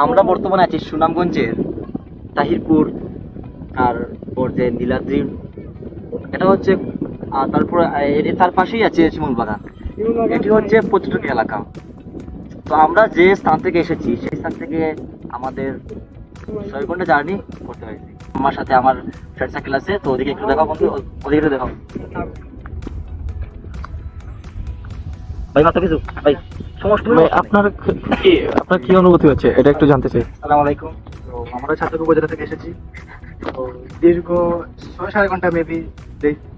আমরা বর্তমানে আছি সুনামগঞ্জের তাহিরপুর আর ওর যে নীলাদ্রি, এটা হচ্ছে তারপর তার পাশেই আছে শিমুল বাগান। এটি হচ্ছে পর্যটক এলাকা। তো আমরা যে স্থান থেকে এসেছি সেই স্থান থেকে আমাদের 6 ঘন্টা জার্নি করতে হয়েছে। আমার সাথে আমার ফ্রেন্ড সার্কেল আছে, তো ওদিকে একটু দেখাও বন্ধু, ওদিকে একটু দেখাও ভাই। মাত্র কিছু ভাই সমস্ত আপনার কি অনুভূতি হচ্ছে এটা একটু জানতে চাই। আসসালামু আলাইকুম। তো আমরা ছাত্রক উপজেলা থেকে এসেছি। তো দীর্ঘ 6-7 ঘন্টা মেবি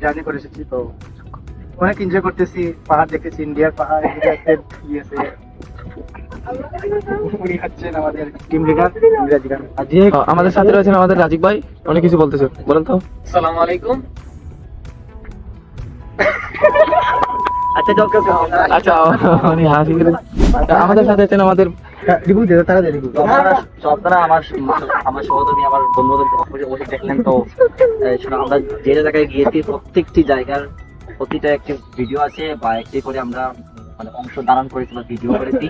জার্নি করে এসেছি। তো অনেক এনজয় করতেছি, পাহাড় দেখতেছি, ইন্ডিয়ার পাহাড়, আছে উনি হচ্ছেন আমাদের টিম লিডার ইংরাজি গান। আমাদের সাথে রয়েছেন আমাদের রাজিক ভাই, অনেক কিছু বলতেছে, বলেন তো। আসসালামু আলাইকুম। আচ্ছা আচ্ছা উনি হাসি দিলেন। আমাদের সাথে আছেন আমাদের রিভিউ দিতে তারা দিয়ে রিভিউ। আপনারা আমার সহকর্মী, আমার বন্ধুদের অবশ্যই দেখলেন। তো শোনো, আমরা যে জায়গায় গিয়েছি প্রত্যেকটি জায়গার প্রতিটা একটি ভিডিও আছে বা একটি করে আমরা মানে অংশ ধারণ করেছি বা ভিডিও করেছি,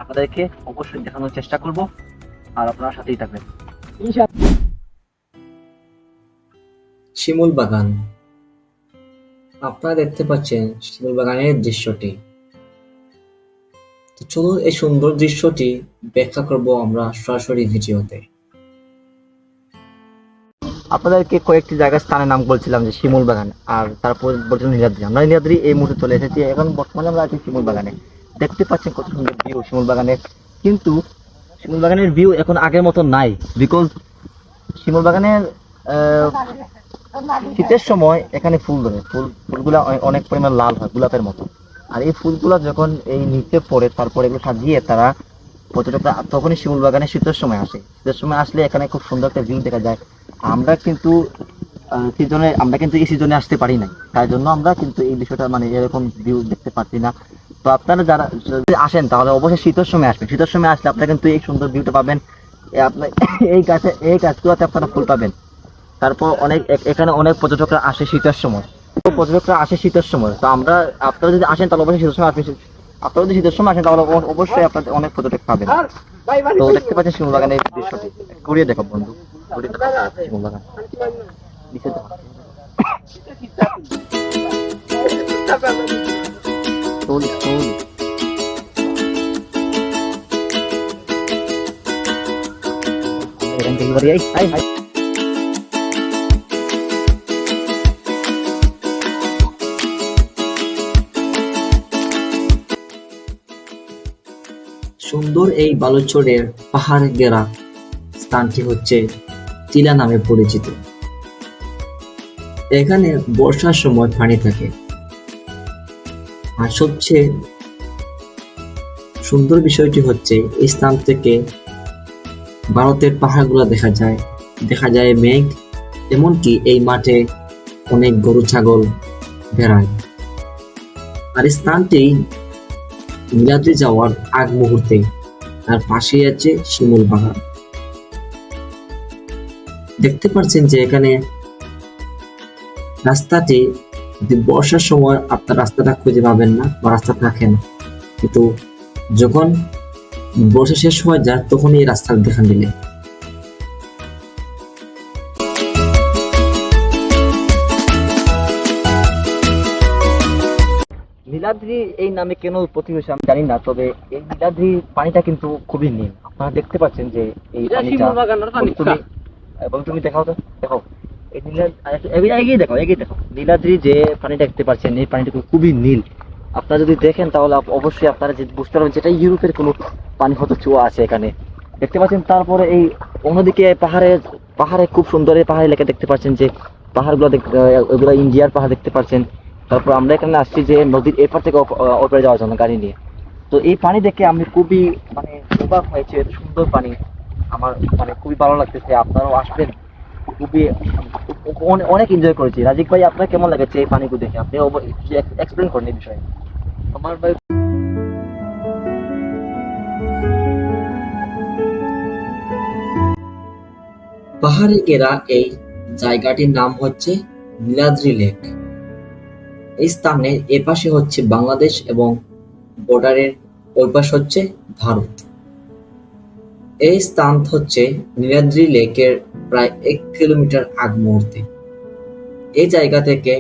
আপনাদেরকে অবশ্যই দেখানোর চেষ্টা করব। আর আপনারা সাথেই থাকবেন। শিমুল বাগান, আপনারা দেখতে পাচ্ছেন শিমুল বাগানের দৃশ্যটি। তো চলুন এই সুন্দর দৃশ্যটি ব্যাখ্যা করব আমরা সরাসরি ভিডিওতে। আপনাদেরকে কয়েকটি জায়গার স্থানের নাম বলছিলাম, যে শিমুল বাগান আর তারপর বলছিলাম নীলাদ্রি। আমরা নীলাদ্রি এই মুহূর্তে চলে এসেছি। এখন বর্তমানে আমরা আছি শিমুল বাগানে। দেখতে পাচ্ছেন কত সুন্দর ভিউ শিমুল বাগানের। কিন্তু শিমুল বাগানের ভিউ এখন আগের মতো নাই, বিকজ শিমুল বাগানের শীতের সময় এখানে ফুল ধরে, ফুলগুলা অনেক পরিমাণ লাল হয় গোলাপের মতো। আর এই ফুলগুলা যখন এই নিচে পড়ে তারপর এগুলো সাজিয়ে তারা পর্যটকরা তখনই শিমুল বাগানে শীতের সময় আসে। শীতের সময় আসলে এখানে খুব সুন্দর একটা ভিউ দেখা যায়। আমরা কিন্তু এই সিজনে আসতে পারি নাই, তাই জন্য আমরা কিন্তু এই বিষয়টা মানে এরকম ভিউ দেখতে পাচ্ছি না। তো আপনারা যারা যদি আসেন তাহলে অবশ্যই শীতের সময় আসবেন। শীতের সময় আসলে আপনারা কিন্তু এই সুন্দর ভিউটা পাবেন। আপনার এই গাছগুলোতে আপনারা ফুল পাবেন। তারপর এখানে অনেক পর্যটকরা আসে শীতের সময়। তো আপনারা যদি আসেন তাহলে অবশ্যই শীতের সময় আসবেন। আপনারা যদি শীতের সময় আসেন তাহলে অবশ্যই আপনাদের অনেক পর্যটক পাবেন। তো দেখতে পাচ্ছেন শিমুল বাগানের দৃশ্যটি, ঘুরিয়ে দেখো বন্ধু, ঘুরিয়ে দেখো শিমুল বাগান। নিচে দেখো। এখান থেকে বাড়ি আই। সুন্দর এই বালুচরের পাহাড় ঘেরা স্থানটি হচ্ছে টিলা নামে পরিচিত। এখানে বর্ষার সময় পানি থাকে। আর সবচেয়ে সুন্দর বিষয়টি হচ্ছে এই স্থান থেকে ভারতের পাহাড়গুলো দেখা যায় মেঘ। এমনকি এই মাঠে অনেক গরু ছাগল বেড়ায়। আর স্থানটি নীলাদ্রি যাওয়ার আগ মুহূর্তে তার পাশেই আছে শিমুল বাগান। দেখতে পাচ্ছেন যে এখানে রাস্তাটি বর্ষার সময় আপনার রাস্তাটা খুঁজে পাবেন না বা রাস্তা থাকে না, কিন্তু যখন বর্ষা শেষ হয়ে যায় তখন এই রাস্তার দেখা দিলে। নীলাদ্রি এই নামে কেন উৎপত্তি হয়েছে আমি জানি না, তবে এই নীলাদ্রি পানিটা কিন্তু খুবই নীল। আপনারা দেখতে পাচ্ছেন যে এই পানিটা, তুমি দেখাও তো, দেখো এই এগিয়ে দেখো নীলাদ্রি যে পানিটা দেখতে পাচ্ছেন এই পানিটা খুবই নীল। আপনারা যদি দেখেন তাহলে অবশ্যই আপনারা বুঝতে পারবেন যেটা ইউরোপের কোনো পানি হয়তো চুয়া আছে এখানে, দেখতে পাচ্ছেন। তারপরে এই অন্যদিকে পাহাড়ে খুব সুন্দর এই পাহাড় এলাকা দেখতে পাচ্ছেন, যে পাহাড়গুলো ওগুলো ইন্ডিয়ার পাহাড় দেখতে পাচ্ছেন। তারপর আমরা এখানে আসছি যে নদীর এপার থেকে ওপারে যাওয়ার জন্য গাড়ি নিয়ে। তো এই পানি দেখে আমি খুবই মানে অবাক হয়েছে, এত সুন্দর পানি আমার মানে খুবই ভালো লাগতেছে। আপনারাও আসবেন, খুবই অনেক এনজয় করেছি। রাজিক ভাই, আপনার কেমন লাগছে এই পানিগুলো দেখে? আপনি এক্সপ্লেন করেন এই বিষয়ে। আমার ভাই পাহাড়ে ঘেরা এই জায়গাটির নাম হচ্ছে নীলাদ্রি লেক। এই স্থানের এপাশে হচ্ছে বাংলাদেশ এবং বর্ডারের ওই পাশ হচ্ছে ভারত। এই স্থান হচ্ছে নীলাদ্রি লেকের প্রায় 1 কিলোমিটার আগ মুহূর্তে। এই জায়গা থেকে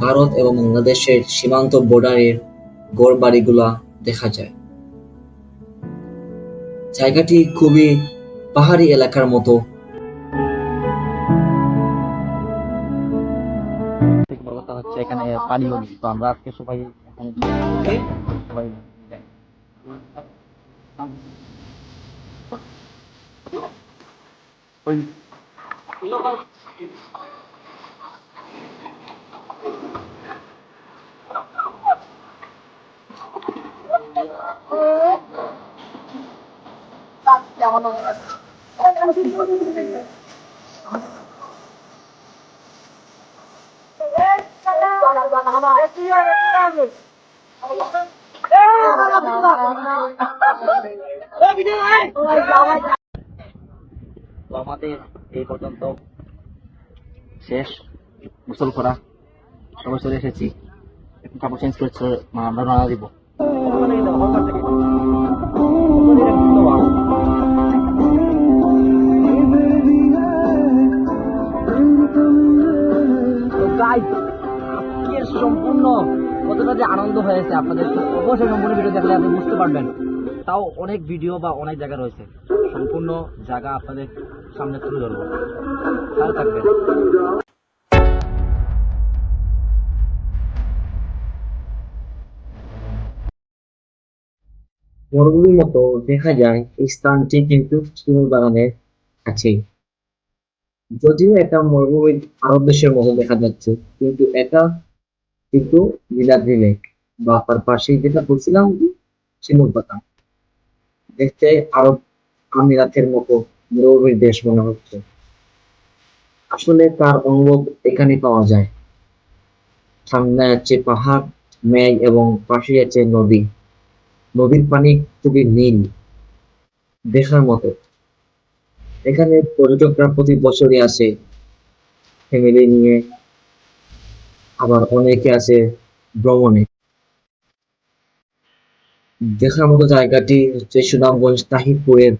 ভারত এবং বাংলাদেশের সীমান্ত বর্ডারের ঘরবাড়িগুলা দেখা যায়। জায়গাটি খুবই পাহাড়ি এলাকার মতো। থেকে বড় কথা হচ্ছে এখানে পানিও নেই, তো আমরা আজকে সবাই এখানে সবাই যাই। তো আমাদের এই পর্যন্ত শেষ গোসল করা, সবাই চলে এসেছি, এখন কাপড় চেঞ্জ করে আমরা রওনা দিব। আজকের সম্পূর্ণ কতটা যে আনন্দ হয়েছে আপনাদের অবশ্যই সম্পূর্ণ ভিডিও দেখলে আপনি বুঝতে পারবেন। তাও অনেক ভিডিও বা অনেক জায়গা রয়েছে, সম্পূর্ণ জায়গা আপনাদের সামনে তুলে ধরবো, ভালো থাকবেন। মরুভূমির মতো দেখা যায় এই স্থানটি কিন্তু শিমুল বাগানের কাছেই। যদিও এটা মরুভূমির আরব দেশের মতো দেখা যাচ্ছে, কিন্তু এটা কিন্তু নীলাদ্রি লেক বা তার পাশেই যেটা বলছিলাম শিমুল বাগান। দেখতে আরব আমিরাতের মতো মরুভূমির দেশ মনে হচ্ছে। আসলে তার অনুভব এখানে পাওয়া যায়। সামনে আছে পাহাড়, মেঘ এবং পাশে আছে নদী। নদীর পানি খুবই নীল, দেখার মতো। এখানে পর্যটকরা প্রতি বছরই আসে ফ্যামিলি নিয়ে, আবার অনেকে আসে ভ্রমণে। দেখার মতো জায়গাটি হচ্ছে সুনামগঞ্জ তাহিরপুরের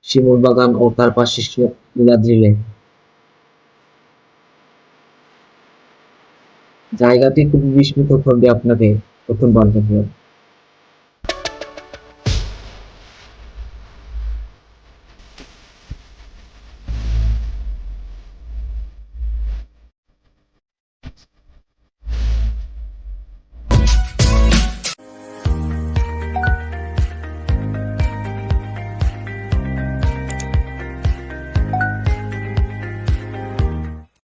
শিমুল বাগান ও তার পাশে নীলাদ্রি লেক। জায়গাটি খুব বিস্মিত করবে আপনাকে প্রথমবার দেখলে।